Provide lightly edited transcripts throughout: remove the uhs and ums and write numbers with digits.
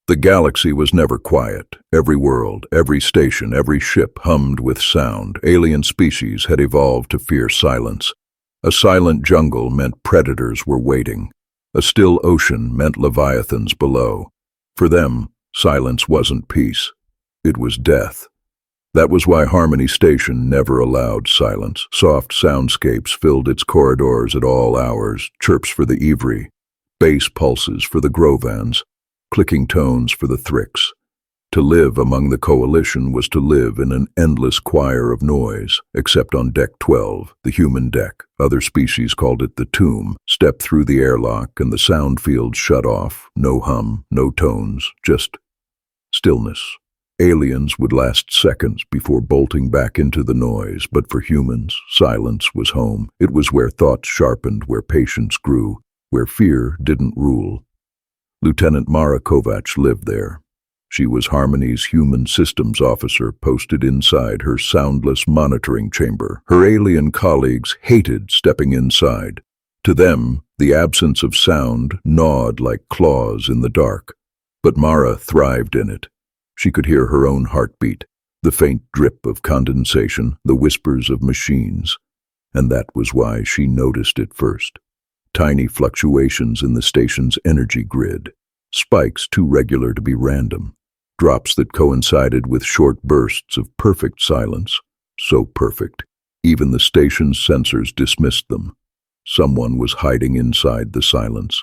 The galaxy was never quiet. Every world, every station, every ship hummed with sound. Alien species had evolved to fear silence. A silent jungle meant predators were waiting. A still ocean meant leviathans below. For them, silence wasn't peace. It was death. That was why Harmony Station never allowed silence. Soft soundscapes filled its corridors at all hours, chirps for the Ivri, bass pulses for the Grovans, clicking tones for the Thrix. To live among the Coalition was to live in an endless choir of noise, except on Deck 12, the human deck. Other species called it the tomb. Step through the airlock and the sound field shut off. No hum, no tones, just stillness. Aliens would last seconds before bolting back into the noise, but for humans, silence was home. It was where thoughts sharpened, where patience grew, where fear didn't rule. Lieutenant Mara Kovac lived there. She was Harmony's human systems officer posted inside her soundless monitoring chamber. Her alien colleagues hated stepping inside. To them, the absence of sound gnawed like claws in the dark. But Mara thrived in it. She could hear her own heartbeat, the faint drip of condensation, the whispers of machines. And that was why she noticed it first. Tiny fluctuations in the station's energy grid, spikes too regular to be random, drops that coincided with short bursts of perfect silence, so perfect, even the station's sensors dismissed them. Someone was hiding inside the silence.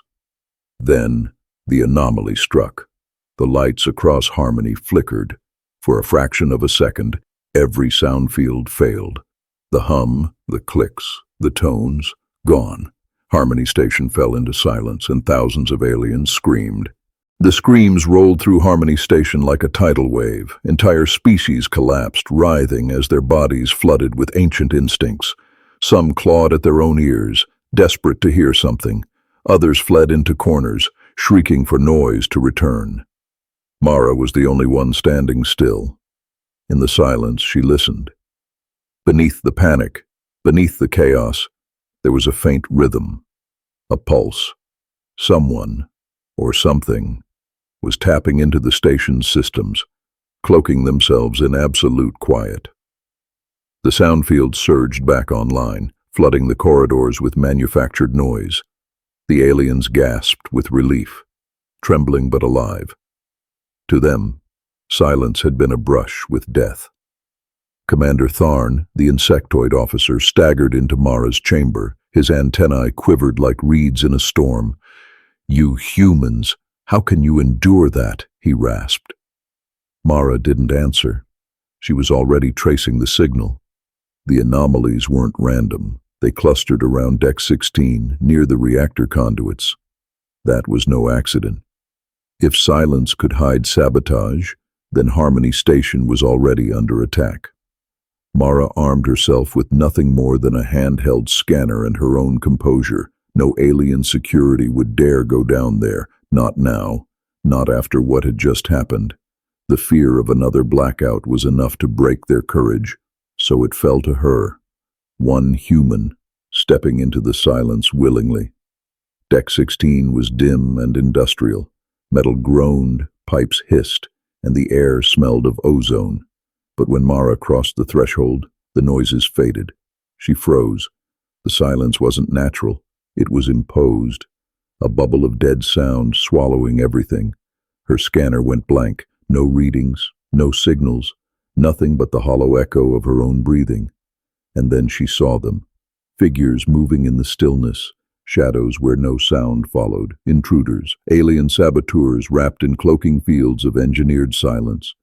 Then the anomaly struck. The lights across Harmony flickered. For a fraction of a second, every sound field failed. The hum, the clicks, the tones, gone. Harmony Station fell into silence, and thousands of aliens screamed. The screams rolled through Harmony Station like a tidal wave. Entire species collapsed, writhing as their bodies flooded with ancient instincts. Some clawed at their own ears, desperate to hear something. Others fled into corners, shrieking for noise to return. Mara was the only one standing still. In the silence, she listened. Beneath the panic, beneath the chaos, there was a faint rhythm, a pulse. Someone, or something, was tapping into the station's systems, cloaking themselves in absolute quiet. The sound field surged back online, flooding the corridors with manufactured noise. The aliens gasped with relief, trembling but alive. To them, silence had been a brush with death. Commander Tharn, the insectoid officer, staggered into Mara's chamber. His antennae quivered like reeds in a storm. "You humans, how can you endure that?" he rasped. Mara didn't answer. She was already tracing the signal. The anomalies weren't random. They clustered around Deck 16, near the reactor conduits. That was no accident. If silence could hide sabotage, then Harmony Station was already under attack. Mara armed herself with nothing more than a handheld scanner and her own composure. No alien security would dare go down there, not now, not after what had just happened. The fear of another blackout was enough to break their courage, so it fell to her, one human, stepping into the silence willingly. Deck 16 was dim and industrial. Metal groaned, pipes hissed, and the air smelled of ozone. But when Mara crossed the threshold, the noises faded. She froze. The silence wasn't natural. It was imposed. A bubble of dead sound swallowing everything. Her scanner went blank. No readings, no signals, nothing but the hollow echo of her own breathing. And then she saw them. Figures moving in the stillness. Shadows where no sound followed, intruders, alien saboteurs wrapped in cloaking fields of engineered silence.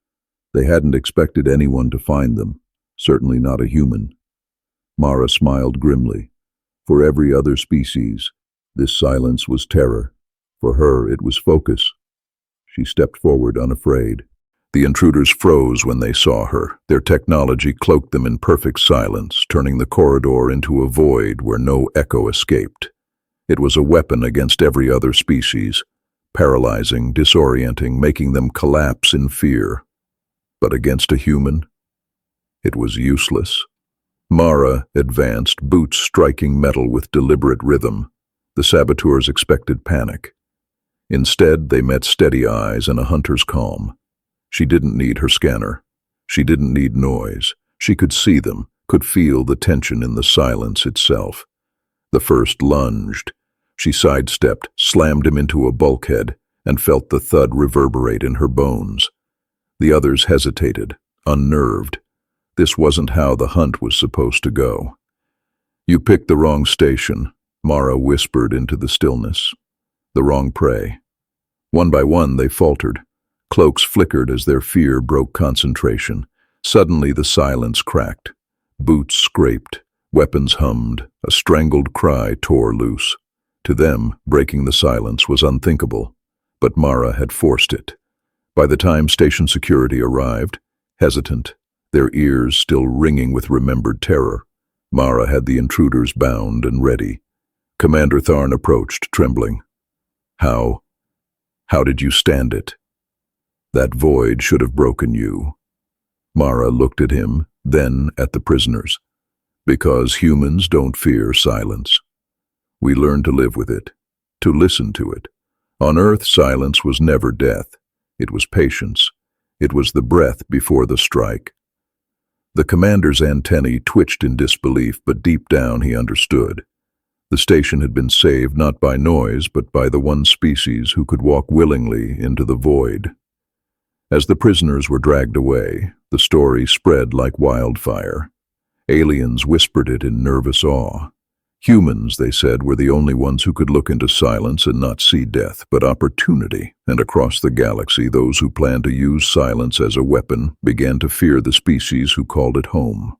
They hadn't expected anyone to find them, certainly not a human. Mara smiled grimly. For every other species, this silence was terror. For her, it was focus. She stepped forward unafraid. The intruders froze when they saw her. Their technology cloaked them in perfect silence, turning the corridor into a void where no echo escaped. It was a weapon against every other species, paralyzing, disorienting, making them collapse in fear. But against a human, it was useless. Mara advanced, boots striking metal with deliberate rhythm. The saboteurs expected panic. Instead, they met steady eyes and a hunter's calm. She didn't need her scanner. She didn't need noise. She could see them, could feel the tension in the silence itself. The first lunged. She sidestepped, slammed him into a bulkhead, and felt the thud reverberate in her bones. The others hesitated, unnerved. This wasn't how the hunt was supposed to go. "You picked the wrong station," Mara whispered into the stillness. "The wrong prey." One by one they faltered. Cloaks flickered as their fear broke concentration. Suddenly the silence cracked. Boots scraped, weapons hummed, a strangled cry tore loose. To them, breaking the silence was unthinkable, but Mara had forced it. By the time station security arrived, hesitant, their ears still ringing with remembered terror, Mara had the intruders bound and ready. Commander Tharn approached, trembling. How did you stand it? That void should have broken you." Mara looked at him, then at the prisoners. "Because humans don't fear silence. We learn to live with it, to listen to it. On Earth, silence was never death. It was patience. It was the breath before the strike." The commander's antennae twitched in disbelief, but deep down he understood. The station had been saved not by noise, but by the one species who could walk willingly into the void. As the prisoners were dragged away, the story spread like wildfire. Aliens whispered it in nervous awe. Humans, they said, were the only ones who could look into silence and not see death, but opportunity. And across the galaxy, those who planned to use silence as a weapon began to fear the species who called it home.